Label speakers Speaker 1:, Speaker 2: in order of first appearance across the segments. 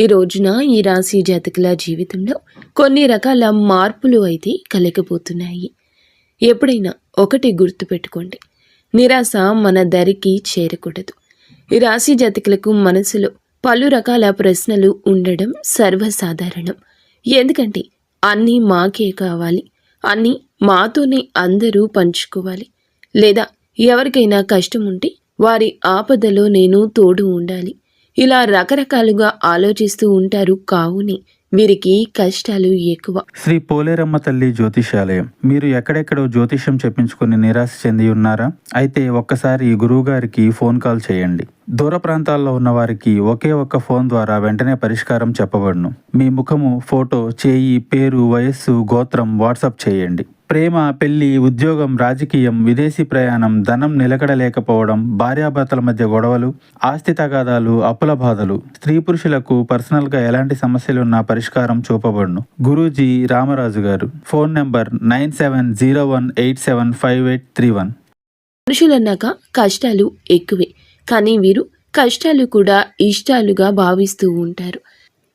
Speaker 1: ఈ రోజున ఈ రాశి జాతకుల జీవితంలో కొన్ని రకాల మార్పులు అయితే కలగబోతున్నాయి. ఎప్పుడైనా ఒకటి గుర్తుపెట్టుకోండి, నిరాశ మన దరికి చేరకూడదు. ఈ రాశి జాతకులకు మనసులో పలు రకాల ప్రశ్నలు ఉండడం సర్వసాధారణం. ఎందుకంటే అన్నీ మాకే కావాలి, అన్నీ మాతోనే అందరూ పంచుకోవాలి, లేదా ఎవరికైనా కష్టం ఉంటే వారి ఆపదలో నేను తోడు ఉండాలి, ఇలా రకరకాలుగా ఆలోచిస్తూ ఉంటారు. కావునే వీరికి కష్టాలు ఎక్కువ.
Speaker 2: శ్రీ పోలేరమ్మ తల్లి జ్యోతిషాలయం. మీరు ఎక్కడెక్కడో జ్యోతిష్యం చెప్పించుకుని నిరాశ చెంది ఉన్నారా? అయితే ఒక్కసారి గురువు గారికి ఫోన్ కాల్ చేయండి. దూర ప్రాంతాల్లో ఉన్న వారికి ఒకే ఒక్క ఫోన్ ద్వారా వెంటనే పరిష్కారం చెప్పబడును. మీ ముఖము, ఫోటో, చేయి, పేరు, వయస్సు, గోత్రం వాట్సాప్ చేయండి. ప్రేమ, పెళ్లి, ఉద్యోగం, రాజకీయం, విదేశీ ప్రయాణం, ధనం నిలకడలేకపోవడం, భార్యాభర్తల మధ్య గొడవలు, ఆస్తి తగాదాలు, అప్పుల బాధలు, స్త్రీ పురుషులకు పర్సనల్గా ఎలాంటి సమస్యలున్నా పరిష్కారం చూపబడును. గురూజీ రామరాజు గారు. Phone number 9701875831.
Speaker 1: మనుషులన్నాక కష్టాలు ఎక్కువే, కానీ వీరు కష్టాలు కూడా ఇష్టాలుగా భావిస్తూ ఉంటారు.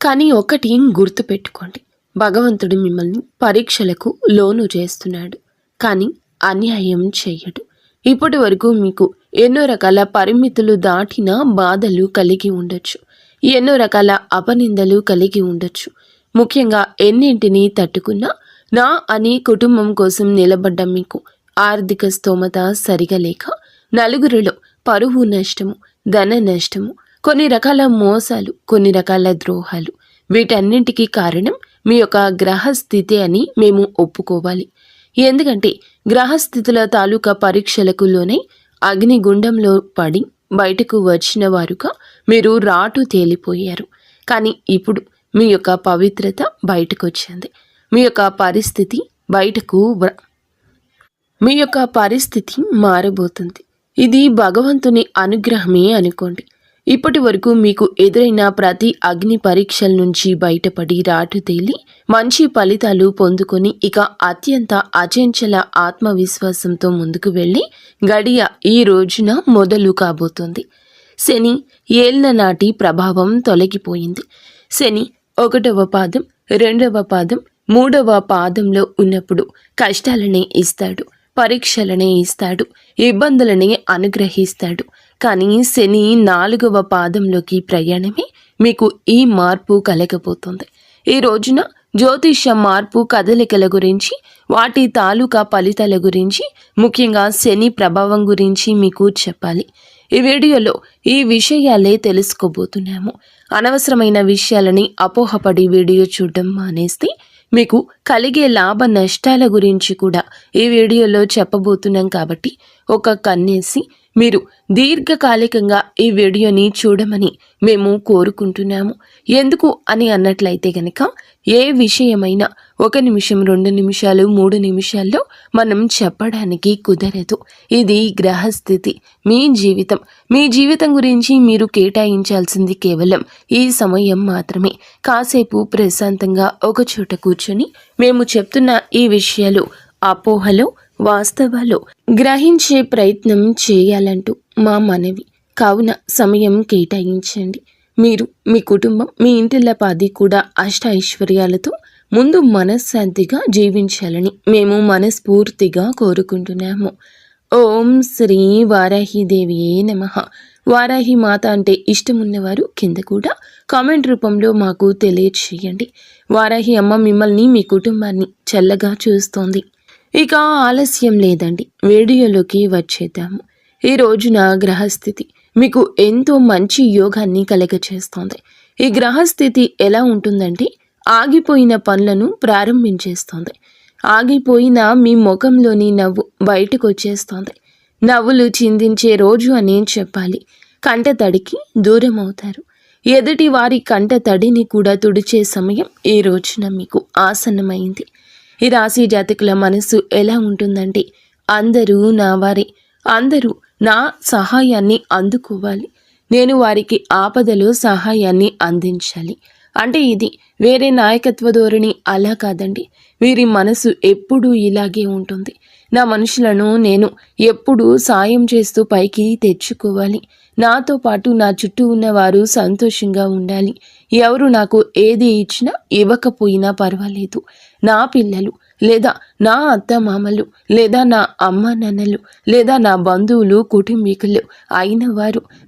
Speaker 1: కానీ ఒకటి గుర్తుపెట్టుకోండి, భగవంతుడు మిమ్మల్ని పరీక్షలకు లోను చేస్తున్నాడు, కానీ అన్యాయం చెయ్యడు. ఇప్పటి వరకు మీకు ఎన్నో రకాల పరిమితులు దాటిన బాధలు కలిగి ఉండొచ్చు, ఎన్నో రకాల అపనిందలు కలిగి ఉండొచ్చు. ముఖ్యంగా ఎన్నింటినీ తట్టుకున్నా నా అని కుటుంబం కోసం నిలబడ్డ మీకు ఆర్థిక స్తోమత సరిగా లేక నలుగురిలో పరువు నష్టము, ధన నష్టము, కొన్ని రకాల మోసాలు, కొన్ని రకాల ద్రోహాలు, వీటన్నింటికీ కారణం మీ యొక్క గ్రహస్థితి అని మేము ఒప్పుకోవాలి. ఎందుకంటే గ్రహస్థితుల తాలూకా పరీక్షలకు లోనై అగ్నిగుండంలో పడి బయటకు వచ్చిన వారుగా మీరు రాటు తేలిపోయారు. కానీ ఇప్పుడు మీ యొక్క పవిత్రత బయటకు వచ్చింది. మీ యొక్క పరిస్థితి మారబోతుంది. ఇది భగవంతుని అనుగ్రహమే అనుకోండి. ఇప్పటి వరకు మీకు ఎదురైన ప్రతి అగ్ని పరీక్షల నుంచి బయటపడి రాటు తేలి మంచి ఫలితాలు పొందుకొని ఇక అత్యంత అచంచల ఆత్మవిశ్వాసంతో ముందుకు వెళ్ళి గడియ ఈ రోజున మొదలు కాబోతుంది. శని ఏళ్ల నాటి ప్రభావం తొలగిపోయింది. శని 1వ పాదం, 2వ పాదం, 3వ పాదంలో ఉన్నప్పుడు కష్టాలనే ఇస్తాడు, పరీక్షలనే ఇస్తాడు, ఇబ్బందులనే అనుగ్రహిస్తాడు. కానీ శని 4వ పాదంలోకి ప్రయాణమే మీకు ఈ మార్పు కలగబోతుంది. ఈ రోజున జ్యోతిష మార్పు కదలికల గురించి, వాటి తాలూకా ఫలితాల గురించి, ముఖ్యంగా శని ప్రభావం గురించి మీకు చెప్పాలి. ఈ వీడియోలో ఈ విషయాలే తెలుసుకోబోతున్నాము. అనవసరమైన విషయాలని అపోహపడి వీడియో చూడడం మానేస్తే మీకు కలిగే లాభ నష్టాల గురించి కూడా ఈ వీడియోలో చెప్పబోతున్నాం. కాబట్టి ఒక కన్నేసి మీరు దీర్ఘకాలికంగా ఈ వీడియోని చూడమని మేము కోరుకుంటున్నాము. ఎందుకు అని అన్నట్లయితే గనక ఏ విషయమైనా 1 నిమిషం, 2 నిమిషాలు, 3 నిమిషాల్లో మనం చెప్పడానికి కుదరదు. ఇది గ్రహస్థితి. మీ జీవితం గురించి మీరు కేటాయించాల్సింది కేవలం ఈ సమయం మాత్రమే. కాసేపు ప్రశాంతంగా ఒక చోట కూర్చొని మేము చెప్తున్న ఈ విషయాలు అపోహలో వాస్తవాలు గ్రహించే ప్రయత్నం చేయాలంటూ మా మనవి. కావున సమయం కేటాయించండి. మీరు, మీ కుటుంబం, మీ ఇంటిల్లపాది కూడా అష్ట ఐశ్వర్యాలతో ముందు మనశ్శాంతిగా జీవించాలని మేము మనస్ఫూర్తిగా కోరుకుంటున్నాము. ఓం శ్రీ వారాహిదేవియే నమః. వారాహి మాత అంటే ఇష్టమున్నవారు కింద కూడా కామెంట్ రూపంలో మాకు తెలియచేయండి. వారాహి అమ్మ మిమ్మల్ని, మీ కుటుంబాన్ని చల్లగా చూస్తోంది. ఇక ఆలస్యం లేదండి, వీడియోలోకి వచ్చేద్దాము. ఈ రోజున గ్రహస్థితి మీకు ఎంతో మంచి యోగాన్ని కలగచేస్తోంది. ఈ గ్రహస్థితి ఎలా ఉంటుందంటే ఆగిపోయిన పనులను ప్రారంభించేస్తోంది. ఆగిపోయిన మీ ముఖంలోని నవ్వు బయటకు వచ్చేస్తోంది. నవ్వులు చిందించే రోజు అని చెప్పాలి. కంట తడికి దూరం అవుతారు. ఎదుటి వారి కంట తడిని కూడా తుడిచే సమయం ఈ రోజున మీకు ఆసన్నమైంది. ఈ రాశి జాతకుల మనసు ఎలా ఉంటుందంటే అందరూ నా వారే, అందరూ నా సహాయాన్ని అందుకోవాలి, నేను వారికి ఆపదలో సహాయాన్ని అందించాలి. అంటే ఇది వేరే నాయకత్వ ధోరణి అలా కాదండి. వీరి మనసు ఎప్పుడూ ఇలాగే ఉంటుంది. నా మనుషులను నేను ఎప్పుడూ సాయం చేస్తూ పైకి తెచ్చుకోవాలి, నాతో పాటు నా చుట్టూ ఉన్నవారు సంతోషంగా ఉండాలి, ఎవరు నాకు ఏది ఇచ్చినా ఇవ్వకపోయినా పర్వాలేదు, నా పిల్లలు లేదా నా అత్తమామలు లేదా నా అమ్మ నాన్నలు లేదా నా బంధువులు కుటుంబీకులు అయిన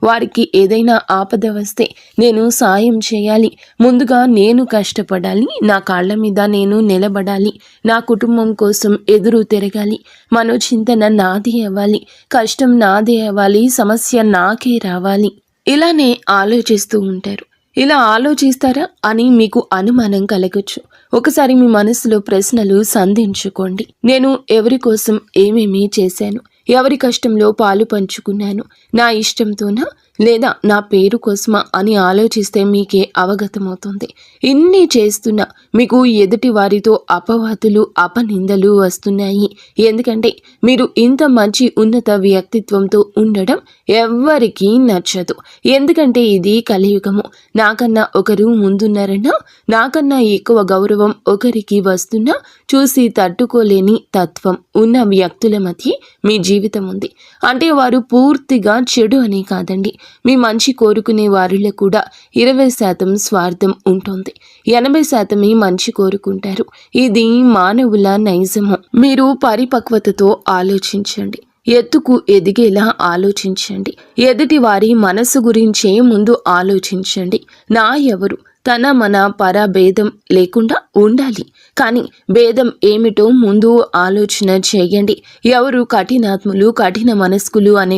Speaker 1: వారికి ఏదైనా ఆపద వస్తే నేను సాయం చేయాలి, ముందుగా నేను కష్టపడాలి, నా కాళ్ళ మీద నేను నిలబడాలి, నా కుటుంబం కోసం ఎదురు తిరగాలి, మనోచింతన నాది అవ్వాలి, కష్టం నాదే అవ్వాలి, సమస్య నాకే రావాలి, ఇలానే ఆలోచిస్తూ ఉంటారు. ఇలా ఆలోచిస్తారా అని మీకు అనుమానం కలగచ్చు. ఒకసారి మీ మనసులో ప్రశ్నలు సంధించుకోండి. నేను ఎవరి కోసం ఏమేమి చేశాను, ఎవరి కష్టంలో పాలు పంచుకున్నాను, నా ఇష్టంతోనా లేదా నా పేరు కోసమా అని ఆలోచిస్తే మీకే అవగతమవుతుంది. ఇన్ని చేస్తున్నా మీకు ఎదుటి వారితో అపవాదులు అపనిందలు వస్తున్నాయి. ఎందుకంటే మీరు ఇంత మంచి ఉన్నత వ్యక్తిత్వంతో ఉండడం ఎవ్వరికీ నచ్చదు. ఎందుకంటే ఇది కలియుగము. నాకన్నా ఒకరు ముందున్నారన్నా, నాకన్నా ఎక్కువ గౌరవం ఒకరికి వస్తున్నా చూసి తట్టుకోలేని తత్వం ఉన్న వ్యక్తుల మధ్య మీ జీవితం ఉంది. అంటే వారు పూర్తిగా చెడు అని కాదండి, మీ మంచి కోరుకునే వారిలో కూడా 20% స్వార్థం ఉంటుంది, 80% మంచి కోరుకుంటారు. ఇది మానవుల నైజము. మీరు పరిపక్వతతో ఆలోచించండి, ఎత్తుకు ఎదిగేలా ఆలోచించండి, ఎదుటి వారి మనసు గురించే ముందు ఆలోచించండి. నా ఎవరు తన మన పర భేదం లేకుండా ఉండాలి, కానీ భేదం ఏమిటో ముందు ఆలోచన చేయండి. ఎవరు కఠినాత్ములు కఠిన మనస్కులు అనే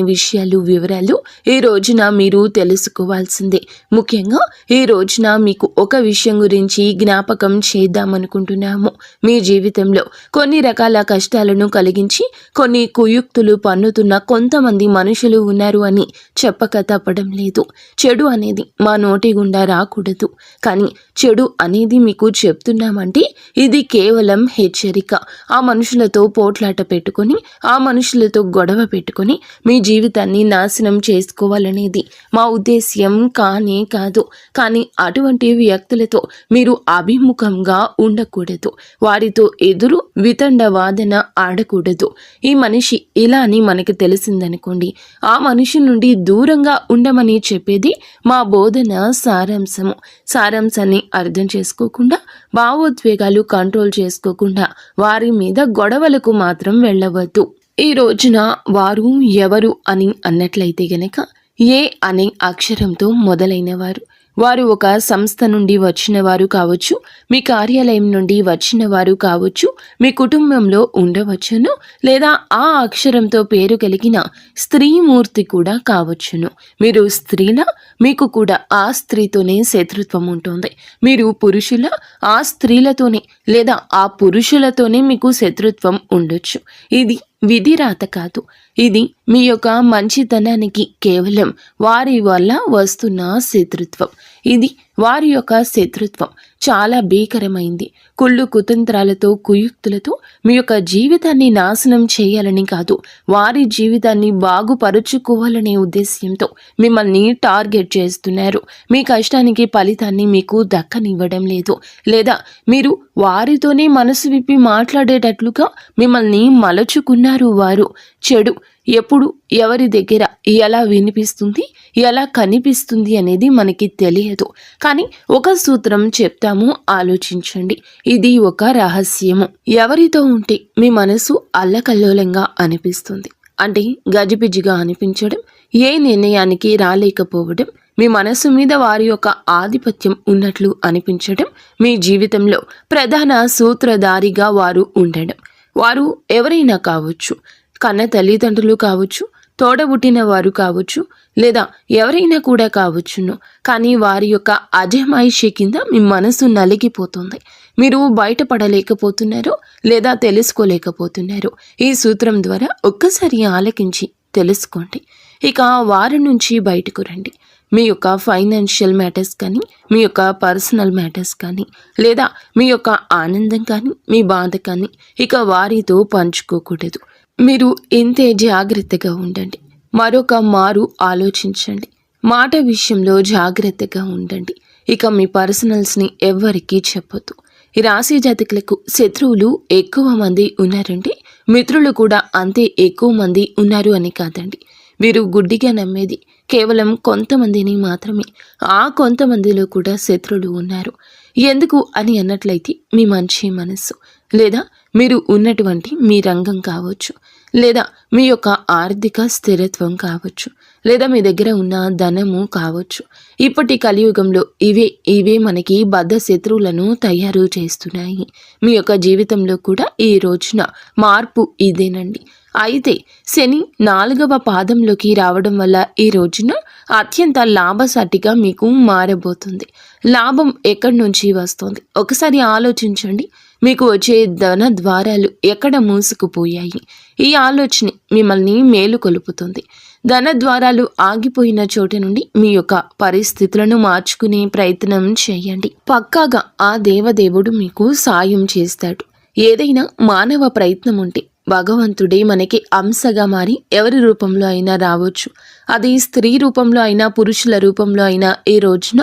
Speaker 1: వివరాలు ఈ రోజున మీరు తెలుసుకోవాల్సిందే. ముఖ్యంగా ఈ రోజున మీకు ఒక విషయం గురించి జ్ఞాపకం చేద్దామనుకుంటున్నాము. మీ జీవితంలో కొన్ని రకాల కష్టాలను కలిగించి కొన్ని కుయుక్తులు పన్నుతున్న కొంతమంది మనుషులు ఉన్నారు అని చెప్పక తప్పడం లేదు. చెడు అనేది మా నోటి గుండా రాకూడదు, కానీ చెడు అనేది మీకు చెప్తున్నామంటే ఇది కేవలం హెచ్చరిక. ఆ మనుషులతో పోట్లాట పెట్టుకొని, ఆ మనుషులతో గొడవ పెట్టుకొని మీ జీవితాన్ని నాశనం చేసుకోవాలనేది మా ఉద్దేశ్యం కానే కాదు. కానీ అటువంటి వ్యక్తులతో మీరు అభిముఖంగా ఉండకూడదు, వారితో ఎదురు వితండ వాదన ఆడకూడదు. ఈ మనిషి ఇలా అని మనకి తెలిసిందనుకోండి, ఆ మనిషి నుండి దూరంగా ఉండమని చెప్పేది మా బోధన సారాంశాన్ని అర్థం చేసుకోకుండా, భావోద్వేగాలు కంట్రోల్ చేసుకోకుండా వారి మీద గొడవలకు మాత్రం వెళ్ళవద్దు. ఈ రోజున వారు ఎవరు అని అన్నట్లయితే గనక ఏ అనే అక్షరంతో మొదలైన వారు ఒక సంస్థ నుండి వచ్చిన వారు కావచ్చు, మీ కార్యాలయం నుండి వచ్చిన వారు కావచ్చు, మీ కుటుంబంలో ఉండవచ్చును, లేదా ఆ అక్షరంతో పేరు కలిగిన స్త్రీమూర్తి కూడా కావచ్చును. మీరు స్త్రీలా, మీకు కూడా ఆ స్త్రీతోనే శత్రుత్వం ఉంటుంది. మీరు పురుషుల, ఆ స్త్రీలతోనే లేదా ఆ పురుషులతోనే మీకు శత్రుత్వం ఉండొచ్చు. ఇది విధిరాత కాదు, ఇది మీ యొక్క మంచితనానికి కేవలం వారి వల్ల వస్తున్న శత్రుత్వం. ఇది వారి యొక్క శత్రుత్వం చాలా భీకరమైంది. కుళ్ళు కుతంత్రాలతో కుయుక్తులతో మీ యొక్క జీవితాన్ని నాశనం చేయాలని కాదు, వారి జీవితాన్ని బాగుపరుచుకోవాలనే ఉద్దేశ్యంతో మిమ్మల్ని టార్గెట్ చేస్తున్నారు. మీ కష్టానికి ఫలితాన్ని మీకు దక్కనివ్వడం లేదు, లేదా మీరు వారితోనే మనసు విప్పి మాట్లాడేటట్లుగా మిమ్మల్ని మలచుకున్నారు. వారు చెడు ఎప్పుడు ఎవరి దగ్గర ఎలా వినిపిస్తుంది, ఎలా కనిపిస్తుంది అనేది మనకి తెలియదు. కానీ ఒక సూత్రం చెప్తాము, ఆలోచించండి. ఇది ఒక రహస్యము. ఎవరితో ఉంటే మీ మనసు అల్లకల్లోలంగా అనిపిస్తుంది, అంటే గజిబిజిగా అనిపించడం, ఏ నిర్ణయానికి రాలేకపోవడం, మీ మనసు మీద వారి యొక్క ఆధిపత్యం ఉన్నట్లు అనిపించడం, మీ జీవితంలో ప్రధాన సూత్రధారిగా వారు ఉండడం. వారు ఎవరైనా కావచ్చు, కన్న తల్లిదండ్రులు కావచ్చు, తోడబుట్టిన వారు కావచ్చు, లేదా ఎవరైనా కూడా కావచ్చును. కానీ వారి యొక్క అజమాయిషి కింద మీ మనసు నలిగిపోతుంది. మీరు బయటపడలేకపోతున్నారు లేదా తెలుసుకోలేకపోతున్నారు. ఈ సూత్రం ద్వారా ఒక్కసారి ఆలకించి తెలుసుకోండి. ఇక వారి నుంచి బయటకు రండి. మీ యొక్క ఫైనాన్షియల్ మ్యాటర్స్ కానీ, మీ యొక్క పర్సనల్ మ్యాటర్స్ కానీ, లేదా మీ యొక్క ఆనందం కానీ, మీ బాధ కానీ ఇక వారితో పంచుకోకూడదు. మీరు ఇంతే జాగ్రత్తగా ఉండండి. మరొక మారు ఆలోచించండి. మాట విషయంలో జాగ్రత్తగా ఉండండి. ఇక మీ పర్సనల్స్ని ఎవ్వరికీ చెప్పొద్దు. ఈ రాశి జాతకులకు శత్రువులు ఎక్కువ మంది ఉన్నారంటే మిత్రులు కూడా అంతే ఎక్కువ మంది ఉన్నారు అని కాదండి. వీరు గుడ్డిగా నమ్మేది కేవలం కొంతమందిని మాత్రమే. ఆ కొంతమందిలో కూడా శత్రువులు ఉన్నారు. ఎందుకు అని అన్నట్లయితే మీ మంచి మనస్సు, లేదా మీరు ఉన్నటువంటి మీ రంగం కావచ్చు, లేదా మీ యొక్క ఆర్థిక స్థిరత్వం కావచ్చు, లేదా మీ దగ్గర ఉన్న ధనము కావచ్చు. ఇప్పటి కలియుగంలో ఇవే మనకి బద్ధ శత్రువులను తయారు చేస్తున్నాయి. మీ యొక్క జీవితంలో కూడా ఈ రోజున మార్పు ఇదేనండి. అయితే శని 4వ పాదంలోకి రావడం వల్ల ఈ రోజున అత్యంత లాభసాటిగా మీకు మారబోతుంది. లాభం ఎక్కడి నుంచి వస్తుంది ఒకసారి ఆలోచించండి. మీకు వచ్చే ధన ద్వారాలు ఎక్కడ మూసుకుపోయాయి? ఈ ఆలోచన మిమ్మల్ని మేలుకొలుపుతుంది. ధన ద్వారాలు ఆగిపోయిన చోట నుండి మీ యొక్క పరిస్థితులను మార్చుకునే ప్రయత్నం చేయండి. పక్కాగా ఆ దేవదేవుడు మీకు సాయం చేస్తాడు. ఏదైనా మానవ ప్రయత్నం ఉంటే భగవంతుడే మనకి అంశగా మారి ఎవరి రూపంలో అయినా రావచ్చు. అది స్త్రీ రూపంలో అయినా, పురుషుల రూపంలో అయినా, ఈ రోజున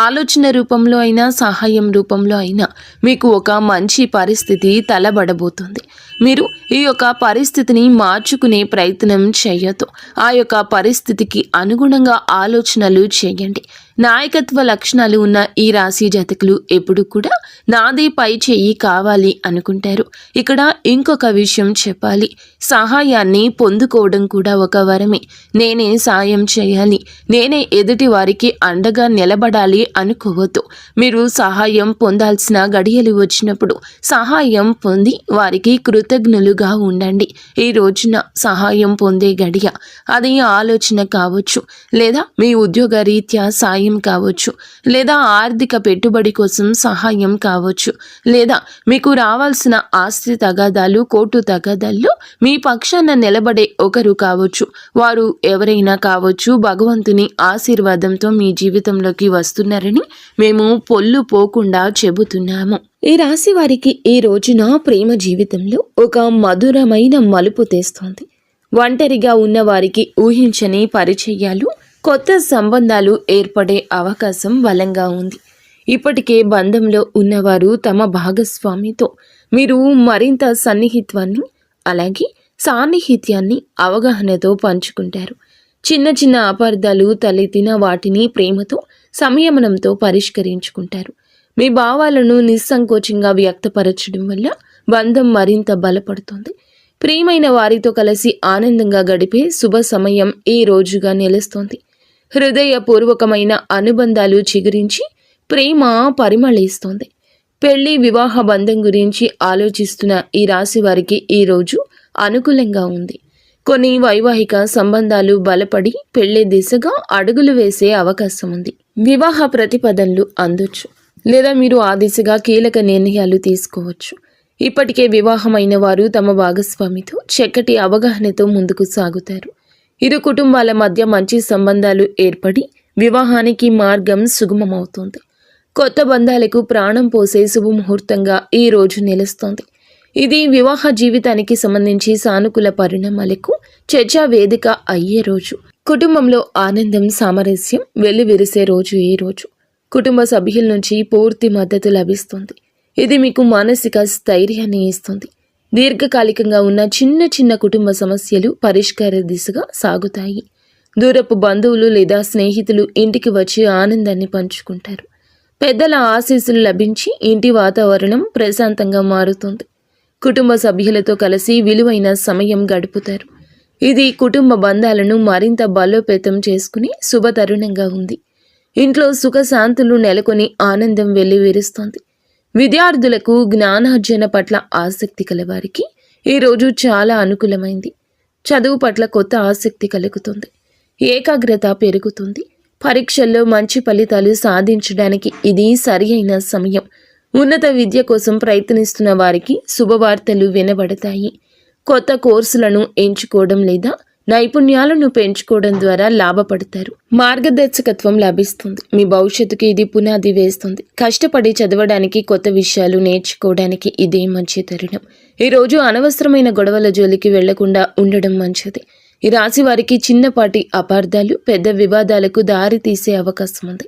Speaker 1: ఆలోచన రూపంలో అయినా, సహాయం రూపంలో అయినా మీకు ఒక మంచి పరిస్థితి తలబడబోతుంది. మీరు ఈ యొక్క పరిస్థితిని మార్చుకునే ప్రయత్నం చేయొద్దు. ఆ యొక్క పరిస్థితికి అనుగుణంగా ఆలోచనలు చేయండి. నాయకత్వ లక్షణాలు ఉన్న ఈ రాశి జాతకులు ఎప్పుడు కూడా నాదే పై చేయి కావాలి అనుకుంటారు. ఇక్కడ ఇంకొక విషయం చెప్పాలి. సహాయాన్ని పొందుకోవడం కూడా ఒక వరమే. నేనే సాయం చేయాలి, నేనే ఎదుటి వారికి అండగా నిలబడాలి అనుకోవద్దు. మీరు సహాయం పొందాల్సిన గడియలు వచ్చినప్పుడు సహాయం పొంది వారికి కృతజ్ఞులుగా ఉండండి. ఈ రోజున సహాయం పొందే గడియ. అది ఆలోచన కావచ్చు, లేదా మీ ఉద్యోగ రీత్యా సాయం కావచ్చు, లేదా ఆర్థిక పెట్టుబడి కోసం సహాయం కావచ్చు, లేదా మీకు రావాల్సిన ఆస్తి తగాదాలు, కోర్టు తగాదాల్లో మీ పక్షాన నిలబడే ఒకరు కావచ్చు. వారు ఎవరైనా కావచ్చు. భగవంతుని ఆశీర్వాదంతో మీ జీవితంలోకి వస్తున్నారని మేము పొల్లు పోకుండా చెబుతున్నాము. ఈ రాశి వారికి ఈ రోజున ప్రేమ జీవితంలో ఒక మధురమైన మలుపు తెస్తోంది. ఒంటరిగా ఉన్న వారికి ఊహించని పరిచయాలు, కొత్త సంబంధాలు ఏర్పడే అవకాశం బలంగా ఉంది. ఇప్పటికే బంధంలో ఉన్నవారు తమ భాగస్వామితో మీరు మరింత సన్నిహిత్వాన్ని, అలాగే సాన్నిహిత్యాన్ని, అవగాహనతో పంచుకుంటారు. చిన్న చిన్న అపార్థాలు తలెత్తిన వాటిని ప్రేమతో, సంయమనంతో పరిష్కరించుకుంటారు. మీ భావాలను నిస్సంకోచంగా వ్యక్తపరచడం వల్ల బంధం మరింత బలపడుతుంది. ప్రియమైన వారితో కలిసి ఆనందంగా గడిపే శుభ సమయం ఈ రోజుగా నిలుస్తోంది. హృదయపూర్వకమైన అనుబంధాలు చిగురించి ప్రేమ పరిమళిస్తోంది. పెళ్లి, వివాహ బంధం గురించి ఆలోచిస్తున్న ఈ రాశి వారికి ఈ రోజు అనుకూలంగా ఉంది. కొన్ని వైవాహిక సంబంధాలు బలపడి పెళ్లి దిశగా అడుగులు వేసే అవకాశం ఉంది. వివాహ ప్రతిపాదనలు అందొచ్చు, లేదా మీరు ఆ దిశగా కీలక నిర్ణయాలు తీసుకోవచ్చు. ఇప్పటికే వివాహమైన వారు తమ భాగస్వామితో చక్కటి అవగాహనతో ముందుకు సాగుతారు. ఇరు కుటుంబాల మధ్య మంచి సంబంధాలు ఏర్పడి వివాహానికి మార్గం సుగమమవుతుంది. కొత్త బంధాలకు ప్రాణం పోసే శుభముహూర్తంగా ఈ రోజు నిలుస్తోంది. ఇది వివాహ జీవితానికి సంబంధించి సానుకూల పరిణామాలకు చర్చా వేదిక అయ్యే రోజు. కుటుంబంలో ఆనందం, సామరస్యం వెల్లివిరిసే రోజు ఈ రోజు. కుటుంబ సభ్యుల నుంచి పూర్తి మద్దతు లభిస్తుంది. ఇది మీకు మానసిక స్థైర్యాన్ని ఇస్తుంది. దీర్ఘకాలికంగా ఉన్న చిన్న చిన్న కుటుంబ సమస్యలు పరిష్కార దిశగా సాగుతాయి. దూరపు బంధువులు లేదా స్నేహితులు ఇంటికి వచ్చి ఆనందాన్ని పంచుకుంటారు. పెద్దల ఆశీస్సులు లభించి ఇంటి వాతావరణం ప్రశాంతంగా మారుతుంది. కుటుంబ సభ్యులతో కలిసి విలువైన సమయం గడుపుతారు. ఇది కుటుంబ బంధాలను మరింత బలోపేతం చేసుకుని శుభతరుణంగా ఉంది. ఇంట్లో సుఖశాంతులు నెలకొని ఆనందం వెల్లివిరుస్తోంది. విద్యార్థులకు జ్ఞానార్జన పట్ల ఆసక్తి కలవారికి ఈరోజు చాలా అనుకూలమైంది. చదువు పట్ల కొత్త ఆసక్తి కలుగుతుంది. ఏకాగ్రత పెరుగుతుంది. పరీక్షల్లో మంచి ఫలితాలు సాధించడానికి ఇది సరి అయిన సమయం. ఉన్నత విద్య కోసం ప్రయత్నిస్తున్న వారికి శుభవార్తలు వినబడతాయి. కొత్త కోర్సులను ఎంచుకోవడం లేదా నైపుణ్యాలను పెంచుకోవడం ద్వారా లాభపడతారు. మార్గదర్శకత్వం లభిస్తుంది. మీ భవిష్యత్తుకి ఇది పునాది వేస్తుంది. కష్టపడి చదవడానికి, కొత్త విషయాలు నేర్చుకోవడానికి ఇదే మంచి తరుణం. ఈరోజు అనవసరమైన గొడవల జోలికి వెళ్లకుండా ఉండడం మంచిది. ఈ రాశి వారికి చిన్నపాటి అపార్థాలు పెద్ద వివాదాలకు దారి తీసే అవకాశం ఉంది.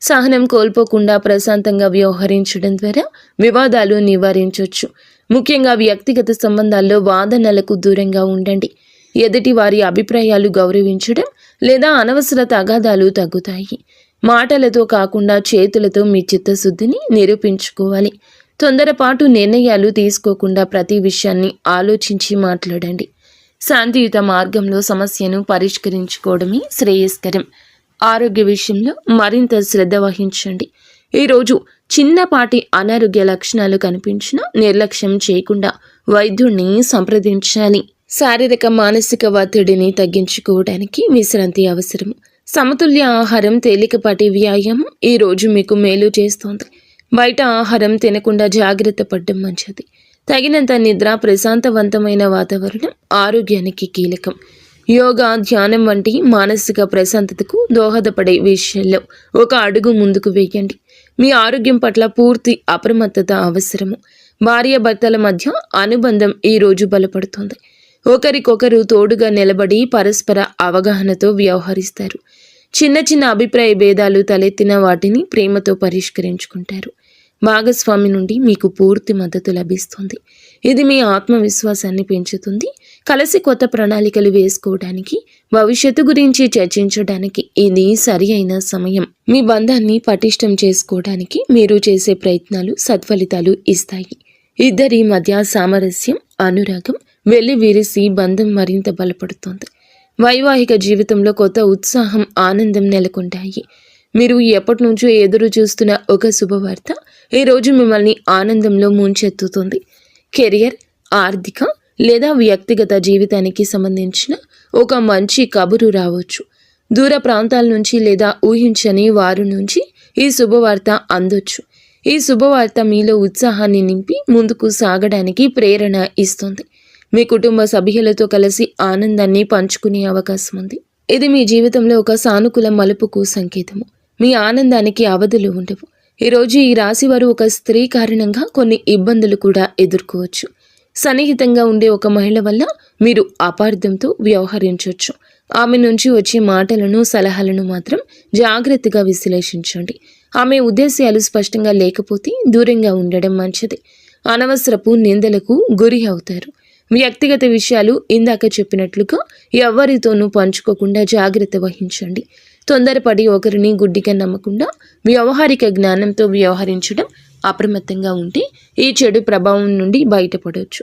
Speaker 1: సహనం కోల్పోకుండా ప్రశాంతంగా వ్యవహరించడం ద్వారా వివాదాలు నివారించవచ్చు. ముఖ్యంగా వ్యక్తిగత సంబంధాల్లో వాదనలకు దూరంగా ఉండండి. ఎదుటి వారి అభిప్రాయాలు గౌరవించడం లేదా అనవసర తగాదాలు తగ్గుతాయి. మాటలతో కాకుండా చేతులతో మీ చిత్తశుద్ధిని నిరూపించుకోవాలి. తొందరపాటు నిర్ణయాలు తీసుకోకుండా ప్రతి విషయాన్ని ఆలోచించి మాట్లాడండి. శాంతియుత మార్గంలో సమస్యను పరిష్కరించుకోవడమే శ్రేయస్కరం. ఆరోగ్య విషయంలో మరింత శ్రద్ధ వహించండి. ఈరోజు చిన్నపాటి అనారోగ్య లక్షణాలు కనిపించినా నిర్లక్ష్యం చేయకుండా వైద్యుడిని సంప్రదించాలి. శారీరక మానసిక ఒత్తిడిని తగ్గించుకోవడానికి విశ్రాంతి అవసరం. సమతుల్య ఆహారం, తేలికపాటి వ్యాయామం ఈరోజు మీకు మేలు చేస్తోంది. బయట ఆహారం తినకుండా జాగ్రత్త పడడం మంచిది. తగినంత నిద్ర, ప్రశాంతవంతమైన వాతావరణం ఆరోగ్యానికి కీలకం. యోగా, ధ్యానం వంటి మానసిక ప్రశాంతతకు దోహదపడే విషయాల్లో ఒక అడుగు ముందుకు వేయండి. మీ ఆరోగ్యం పట్ల పూర్తి అప్రమత్తత అవసరము. భార్యాభర్తల మధ్య అనుబంధం ఈరోజు బలపడుతోంది. ఒకరికొకరు తోడుగా నిలబడి పరస్పర అవగాహనతో వ్యవహరిస్తారు. చిన్న చిన్న అభిప్రాయ భేదాలు తలెత్తిన వాటిని ప్రేమతో పరిష్కరించుకుంటారు. భాగస్వామి నుండి మీకు పూర్తి మద్దతు లభిస్తుంది. ఇది మీ ఆత్మవిశ్వాసాన్ని పెంచుతుంది. కలిసి కొత్త ప్రణాళికలు వేసుకోవడానికి, భవిష్యత్తు గురించి చర్చించడానికి ఇది సరి అయిన సమయం. మీ బంధాన్ని పటిష్టం చేసుకోవడానికి మీరు చేసే ప్రయత్నాలు సత్ఫలితాలు ఇస్తాయి. ఇద్దరి మధ్య సామరస్యం, అనురాగం వెల్లివిరిసి బంధం మరింత బలపడుతోంది. వైవాహిక జీవితంలో కొత్త ఉత్సాహం, ఆనందం నెలకొంటాయి. మీరు ఎప్పటి నుంచో ఎదురు చూస్తున్న ఒక శుభవార్త ఈరోజు మిమ్మల్ని ఆనందంలో ముంచెత్తుతుంది. కెరియర్, ఆర్థిక లేదా వ్యక్తిగత జీవితానికి సంబంధించిన ఒక మంచి కబురు రావచ్చు. దూర ప్రాంతాల నుంచి లేదా ఊహించని వారి నుంచి ఈ శుభవార్త అందొచ్చు. ఈ శుభవార్త మీలో ఉత్సాహాన్ని నింపి ముందుకు సాగడానికి ప్రేరణ ఇస్తుంది. మీ కుటుంబ సభ్యులతో కలిసి ఆనందాన్ని పంచుకునే అవకాశం ఉంది. ఇది మీ జీవితంలో ఒక సానుకూల మలుపుకు సంకేతము. మీ ఆనందానికి అవధులు ఉండవు. ఈరోజు ఈ రాశి వారు ఒక స్త్రీ కారణంగా కొన్ని ఇబ్బందులు కూడా ఎదుర్కోవచ్చు. సన్నిహితంగా ఉండే ఒక మహిళ వల్ల మీరు అపార్థంతో వ్యవహరించవచ్చు. ఆమె నుంచి వచ్చే మాటలను, సలహాలను మాత్రం జాగ్రత్తగా విశ్లేషించండి. ఆమె ఉద్దేశాలు స్పష్టంగా లేకపోతే దూరంగా ఉండడం మంచిది. అనవసరపు నిందలకు గురి అవుతారు. వ్యక్తిగత విషయాలు ఇందాక చెప్పినట్లుగా ఎవరితోనూ పంచుకోకుండా జాగ్రత్త వహించండి. తొందరపడి ఒకరిని గుడ్డిగా నమ్మకుండా వ్యవహారిక జ్ఞానంతో వ్యవహరించడం, అప్రమత్తంగా ఉంటే ఈ చెడు ప్రభావం నుండి బయటపడవచ్చు.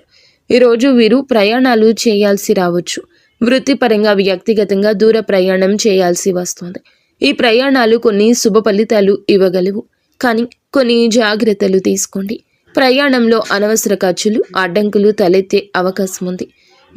Speaker 1: ఈరోజు వీరు ప్రయాణాలు చేయాల్సి రావచ్చు. వృత్తిపరంగా, వ్యక్తిగతంగా దూర ప్రయాణం చేయాల్సి వస్తుంది. ఈ ప్రయాణాలు కొన్ని శుభ ఫలితాలు ఇవ్వగలవు, కానీ కొన్ని జాగ్రత్తలు తీసుకోండి. ప్రయాణంలో అనవసర ఖర్చులు, అడ్డంకులు తలెత్తే అవకాశం ఉంది.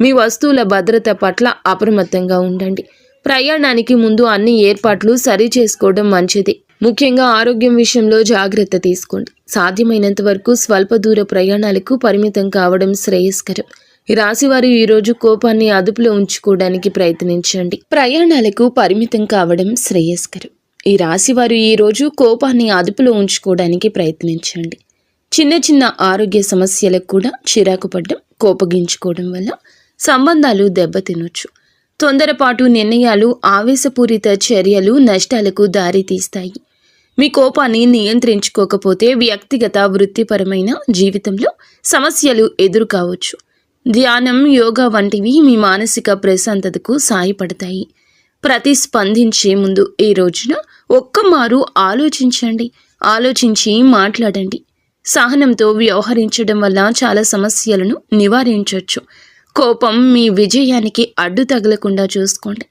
Speaker 1: మీ వస్తువుల భద్రత పట్ల అప్రమత్తంగా ఉండండి. ప్రయాణానికి ముందు అన్ని ఏర్పాట్లు సరి చేసుకోవడం మంచిది. ముఖ్యంగా ఆరోగ్యం విషయంలో జాగ్రత్త తీసుకోండి. సాధ్యమైనంత వరకు స్వల్ప దూర ప్రయాణాలకు పరిమితం కావడం శ్రేయస్కరం. ఈ రాశివారు ఈరోజు కోపాన్ని అదుపులో ఉంచుకోవడానికి ప్రయత్నించండి. ప్రయాణాలకు పరిమితం కావడం శ్రేయస్కరం. ఈ రాశివారు ఈరోజు కోపాన్ని అదుపులో ఉంచుకోవడానికి ప్రయత్నించండి. చిన్న చిన్న ఆరోగ్య సమస్యలకు కూడా చిరాకు పడడం, కోపగించుకోవడం వల్ల సంబంధాలు దెబ్బతినొచ్చు. తొందరపాటు నిర్ణయాలు, ఆవేశపూరిత చర్యలు నష్టాలకు దారితీస్తాయి. మీ కోపాన్ని నియంత్రించుకోకపోతే వ్యక్తిగత, వృత్తిపరమైన జీవితంలో సమస్యలు ఎదురు కావచ్చు. ధ్యానం, యోగా వంటివి మీ మానసిక ప్రశాంతతకు సాయపడతాయి. ప్రతిస్పందించే ముందు ఈ రోజున ఒక్కమారు ఆలోచించండి. ఆలోచించి మాట్లాడండి. సహనంతో వ్యవహరించడం వల్ల చాలా సమస్యలను నివారించవచ్చు. కోపం మీ విజయానికి అడ్డు తగలకుండా చూసుకోండి.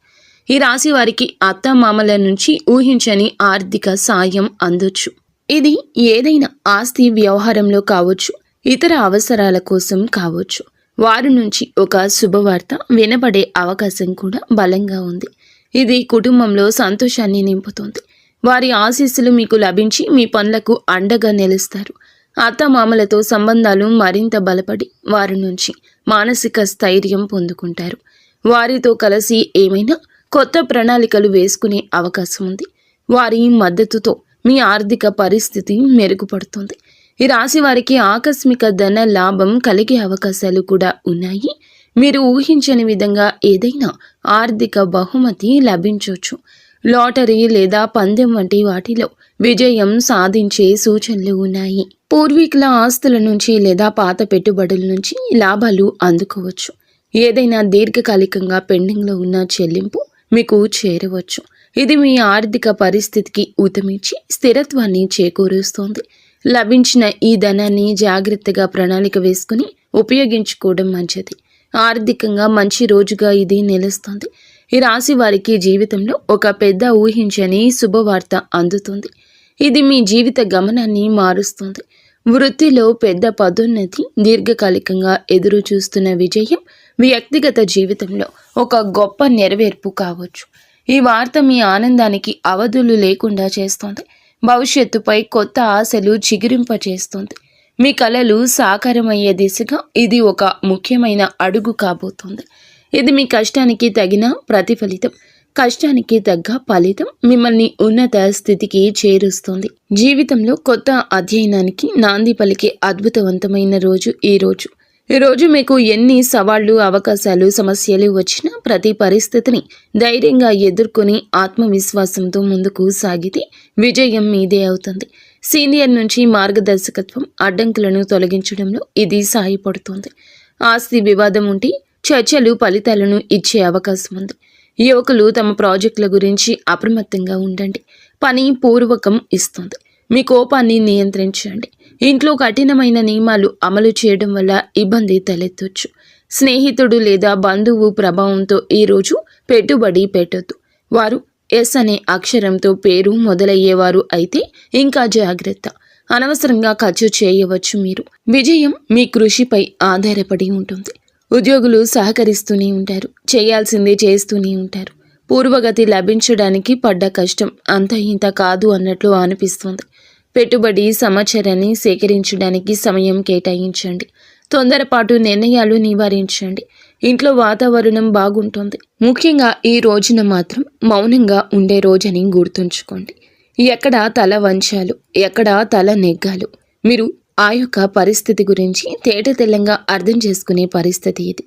Speaker 1: ఈ రాశి వారికి అత్తమామల నుంచి ఊహించని ఆర్థిక సాయం అందొచ్చు. ఇది ఏదైనా ఆస్తి వ్యవహారంలో కావచ్చు, ఇతర అవసరాల కోసం కావచ్చు. వారి నుంచి ఒక శుభవార్త వినబడే అవకాశం కూడా బలంగా ఉంది. ఇది కుటుంబంలో సంతోషాన్ని నింపుతుంది. వారి ఆశీస్సులు మీకు లభించి మీ పనులకు అండగా నిలుస్తారు. అత్తమామలతో సంబంధాలు మరింత బలపడి వారి నుంచి మానసిక స్థైర్యం పొందుకుంటారు. వారితో కలిసి ఏమైనా కొత్త ప్రణాళికలు వేసుకునే అవకాశం ఉంది. వారి మద్దతుతో మీ ఆర్థిక పరిస్థితి మెరుగుపడుతుంది. ఈ రాశి వారికి ఆకస్మిక ధన లాభం కలిగే అవకాశాలు కూడా ఉన్నాయి. మీరు ఊహించని విధంగా ఏదైనా ఆర్థిక బహుమతి లభించవచ్చు. లాటరీ లేదా పందెం వంటి వాటిలో విజయం సాధించే సూచనలు ఉన్నాయి. పూర్వీకుల ఆస్తుల నుంచి లేదా పాత పెట్టుబడుల నుంచి లాభాలు అందుకోవచ్చు. ఏదైనా దీర్ఘకాలికంగా పెండింగ్లో ఉన్న చెల్లింపు మీకు చేరవచ్చు. ఇది మీ ఆర్థిక పరిస్థితికి ఊతమిచ్చి స్థిరత్వాన్ని చేకూరుస్తోంది. లభించిన ఈ ధనాన్ని జాగ్రత్తగా ప్రణాళిక వేసుకుని ఉపయోగించుకోవడం మంచిది. ఆర్థికంగా మంచి రోజుగా ఇది నిలుస్తుంది. ఈ రాశి వారికి జీవితంలో ఒక పెద్ద ఊహించని శుభవార్త అందుతుంది. ఇది మీ జీవిత గమనాన్ని మారుస్తుంది. వృత్తిలో పెద్ద పదోన్నతి, దీర్ఘకాలికంగా ఎదురు చూస్తున్న విజయం, వ్యక్తిగత జీవితంలో ఒక గొప్ప నెరవేర్పు కావచ్చు. ఈ వార్త మీ ఆనందానికి అవధులు లేకుండా చేస్తోంది. భవిష్యత్తుపై కొత్త ఆశలు చిగురింపచేస్తుంది. మీ కలలు సాకారమయ్యే దిశగా ఇది ఒక ముఖ్యమైన అడుగు కాబోతోంది. ఇది మీ కష్టానికి తగిన ప్రతిఫలితం, కష్టానికి తగ్గ ఫలితం మిమ్మల్ని ఉన్నత స్థితికి చేరుస్తుంది. జీవితంలో కొత్త అధ్యయనానికి నాంది పలికే అద్భుతవంతమైన రోజు ఈ రోజు మీకు ఎన్ని సవాళ్లు, అవకాశాలు, సమస్యలు వచ్చినా ప్రతి పరిస్థితిని ధైర్యంగా ఎదుర్కొని ఆత్మవిశ్వాసంతో ముందుకు సాగితే విజయం మీదే అవుతుంది. సీనియర్ నుంచి మార్గదర్శకత్వం, అడ్డంకులను తొలగించడంలో ఇది సహాయపడుతుంది. ఆస్తి వివాదం ఉంటే చర్చలు ఫలితాలను ఇచ్చే అవకాశం ఉంది. యువకులు తమ ప్రాజెక్టుల గురించి అప్రమత్తంగా ఉండండి. పని పూర్వకం ఇస్తుంది. మీ కోపాన్ని నియంత్రించండి. ఇంట్లో కఠినమైన నియమాలు అమలు చేయడం వల్ల ఇబ్బంది తలెత్తొచ్చు. స్నేహితుడు లేదా బంధువు ప్రభావంతో ఈరోజు పెట్టుబడి పెట్టొద్దు. వారు ఎస్ అనే అక్షరంతో పేరు మొదలయ్యేవారు అయితే ఇంకా జాగ్రత్త. అనవసరంగా ఖర్చు చేయవచ్చు. మీరు విజయం మీ కృషిపై ఆధారపడి ఉంటుంది. ఉద్యోగులు సహకరిస్తూనే ఉంటారు. చేయాల్సిందే చేస్తూనే ఉంటారు. పూర్వగతి లభించడానికి పడ్డ కష్టం అంత ఇంత కాదు అన్నట్లు అనిపిస్తుంది. పెట్టుబడి సమాచారాన్ని సేకరించడానికి సమయం కేటాయించండి. తొందరపాటు నిర్ణయాలు నివారించండి. ఇంట్లో వాతావరణం బాగుంటుంది. ముఖ్యంగా ఈ రోజున మాత్రం మౌనంగా ఉండే రోజని గుర్తుంచుకోండి. ఎక్కడ తల వంచాలు, ఎక్కడ తల నెగ్గాలు, మీరు ఆ యొక్క పరిస్థితి గురించి తేటతెల్లంగా అర్థం చేసుకునే పరిస్థితి ఇది.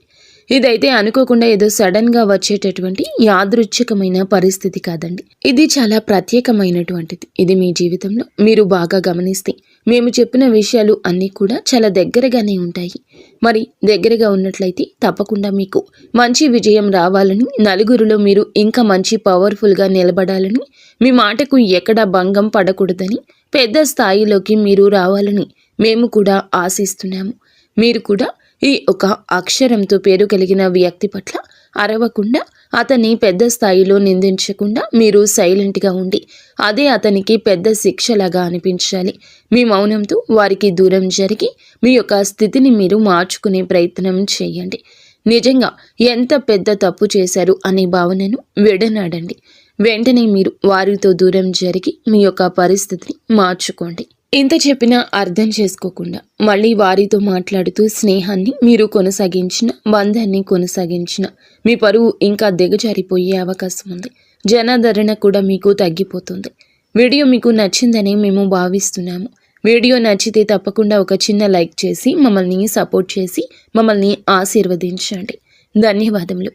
Speaker 1: ఇదైతే అనుకోకుండా ఏదో సడన్గా వచ్చేటటువంటి యాదృచ్ఛికమైన పరిస్థితి కాదండి. ఇది చాలా ప్రత్యేకమైనటువంటిది. ఇది మీ జీవితంలో మీరు బాగా గమనిస్తే మేము చెప్పిన విషయాలు అన్నీ కూడా చాలా దగ్గరగానే ఉంటాయి. మరి దగ్గరగా ఉన్నట్లయితే తప్పకుండా మీకు మంచి విజయం రావాలని, నలుగురిలో మీరు ఇంకా మంచి పవర్ఫుల్గా నిలబడాలని, మీ మాటకు ఎక్కడా భంగం పడకూడదని, పెద్ద స్థాయిలోకి మీరు రావాలని మేము కూడా ఆశిస్తున్నాము. మీరు కూడా ఈ ఒక అక్షరంతో పేరు కలిగిన వ్యక్తి పట్ల అరవకుండా, అతన్ని పెద్ద స్థాయిలో నిందించకుండా మీరు సైలెంట్గా ఉండి అదే అతనికి పెద్ద శిక్షలాగా అనిపించాలి. మీ మౌనంతో వారికి దూరం జరిగి మీ యొక్క స్థితిని మీరు మార్చుకునే ప్రయత్నం చేయండి. నిజంగా ఎంత పెద్ద తప్పు చేశారు అనే భావనను విడనాడండి. వెంటనే మీరు వారితో దూరం జరిగి మీ యొక్క పరిస్థితిని మార్చుకోండి. ఇంత చెప్పినా అర్థం చేసుకోకుండా మళ్ళీ వారితో మాట్లాడుతూ స్నేహాన్ని మీరు కొనసాగించిన, బంధాన్ని కొనసాగించిన మీ పరువు ఇంకా దిగజారిపోయే అవకాశం ఉంది. జనాదరణ కూడా మీకు తగ్గిపోతుంది. వీడియో మీకు నచ్చిందని మేము భావిస్తున్నాము. వీడియో నచ్చితే తప్పకుండా ఒక చిన్న లైక్ చేసి మమ్మల్ని సపోర్ట్ చేసి మమ్మల్ని ఆశీర్వదించండి. ధన్యవాదములు.